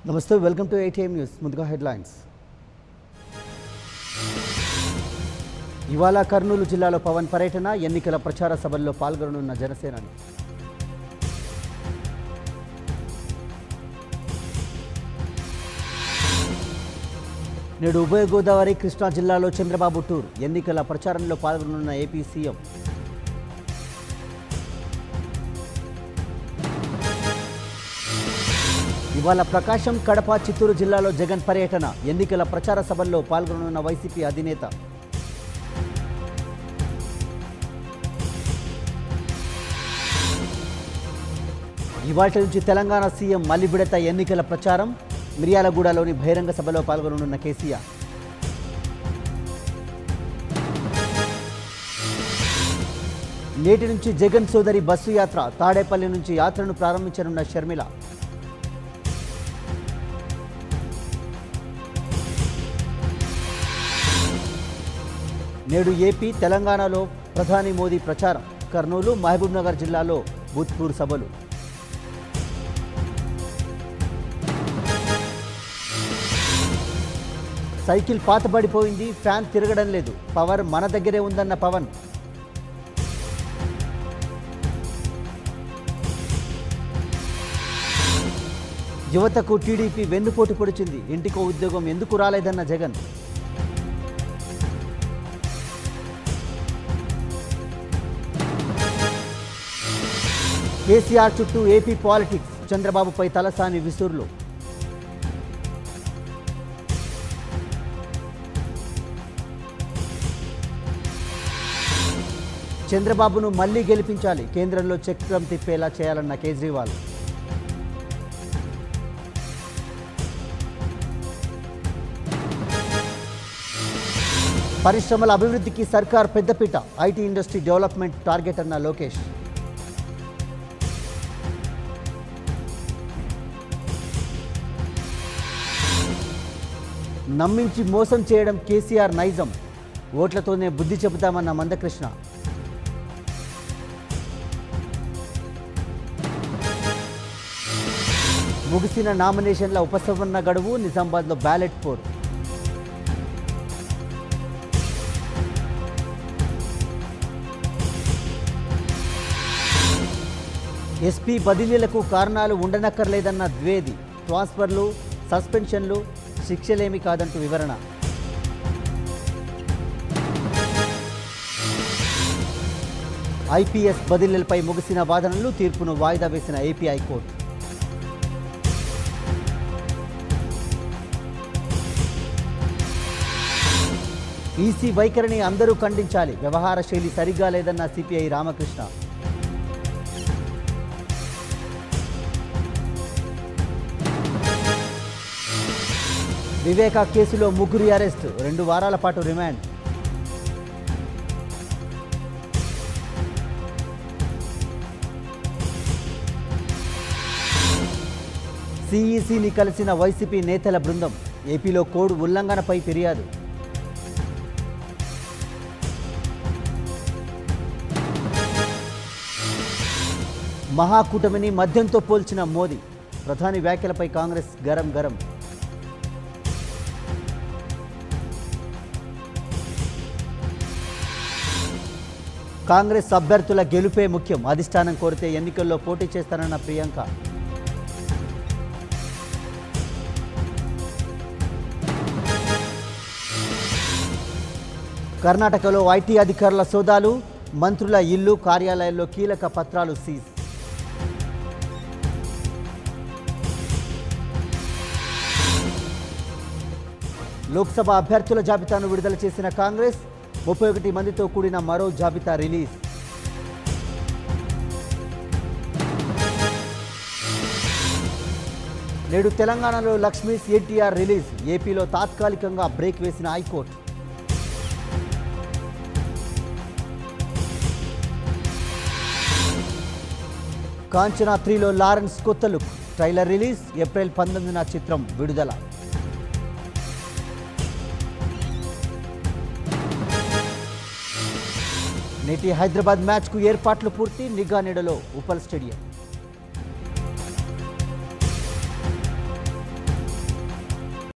నమస్తే welcome to ATM news. ముందుగా headlines. ఇవాళ కర్నూలు జిల్లాలో పవన్ పర్యటన, ఎన్నికల ప్రచార సభల్లో పాల్గొననున్న జనసేనాని. నేడు ఉభయ గోదావరి కృష్ణా జిల్లాలో చంద్రబాబు టూర్, ఎన్నికల ప్రచారంలో పాల్గొననున్న ఏపీ సీఎం. ఇవాళ ప్రకాశం, కడప, చిత్తూరు జిల్లాలో జగన్ పర్యటన, ఎన్నికల ప్రచార సభల్లో పాల్గొననున్న వైసీపీ అధినేత. ఇవాళ నుంచి తెలంగాణ సీఎం మళ్లీ విడత ఎన్నికల ప్రచారం, మిర్యాలగూడలోని బహిరంగ సభలో పాల్గొననున్న కేసీఆర్. నేటి నుంచి జగన్ సోదరి బస్సు యాత్ర, తాడేపల్లి నుంచి యాత్రను ప్రారంభించనున్న షర్మిల. నేడు ఏపీ, తెలంగాణలో ప్రధాని మోదీ ప్రచారం, కర్నూలు, మహబూబ్నగర్ జిల్లాలో బూత్పూర్ సభలు. సైకిల్ పాతబడిపోయింది, ఫ్యాన్ తిరగడం లేదు, పవర్ మన దగ్గరే ఉందన్న పవన్. యువతకు టీడీపీ వెన్నుపోటు పొడిచింది, ఇంటికో ఉద్యోగం ఎందుకు రాలేదన్న జగన్. కేసీఆర్ చుట్టూ ఏపీ పాలిటిక్స్, చంద్రబాబుపై తలసాని విసురులు. చంద్రబాబును మళ్లీ గెలిపించాలి, కేంద్రంలో చక్రం తిప్పేలా చేయాలన్న కేజ్రీవాల్. పరిశ్రమల అభివృద్ధికి సర్కార్ పెద్దపీట, ఐటీ ఇండస్ట్రీ డెవలప్మెంట్ టార్గెట్ అన్న లోకేష్. నమ్మించి మోసం చేయడం కేసీఆర్ నైజం, ఓట్లతోనే బుద్ధి చెబుతామన్న మందకృష్ణ. ముగిసిన నామినేషన్ల ఉపసంహరణ గడువు, నిజామాబాద్లో బ్యాలెట్ పోరు. ఎస్పీ బదిలీలకు కారణాలు ఉండనక్కర్లేదన్న ద్వేది, ట్రాన్స్ఫర్లు, సస్పెన్షన్లు శిక్షలేమి కాదంటూ వివరణ. ఐపీఎస్ బదిలీలపై ముగిసిన వాదనలు, తీర్పును వాయిదా వేసిన ఏపీ హైకోర్టు. ఈసీ వైఖరిని అందరూ ఖండించాలి, వ్యవహార శైలి సరిగా లేదన్న సిపిఐ రామకృష్ణ. వివేకా కేసులో ముగ్గురి అరెస్ట్, 2 వారాల పాటు రిమాండ్. సిఈసిని కలిసిన వైసీపీ నేతల బృందం, ఏపీలో కోడ్ ఉల్లంఘనపై ఫిర్యాదు. మహాకూటమిని మద్యంతో పోల్చిన మోదీ, ప్రధాని వ్యాఖ్యలపై కాంగ్రెస్ గరం గరం. కాంగ్రెస్ అభ్యర్థుల గెలుపే ముఖ్యం, అధిష్టానం కోరితే ఎన్నికల్లో పోటీ చేస్తానన్న ప్రియాంక. కర్ణాటకలో ఐటీ అధికారుల సోదాలు, మంత్రుల ఇల్లు, కార్యాలయాల్లో కీలక పత్రాలు సీజ్. లోక్సభ అభ్యర్థుల జాబితాను విడుదల చేసిన కాంగ్రెస్, 31 మందితో కూడిన మరో జాబితా రిలీజ్. నేడు తెలంగాణలో లక్ష్మీస్ ఎన్టీఆర్ రిలీజ్, ఏపీలో తాత్కాలికంగా బ్రేక్ వేసిన హైకోర్టు. కాంచనా 3లో లారెన్స్ కొత్త లుక్, ట్రైలర్ రిలీజ్, ఏప్రిల్ 19న చిత్రం విడుదల. నేటి హైదరాబాద్ మ్యాచ్కు ఏర్పాట్లు పూర్తి, నిఘా నీడలో ఉప్పల్ స్టేడియం.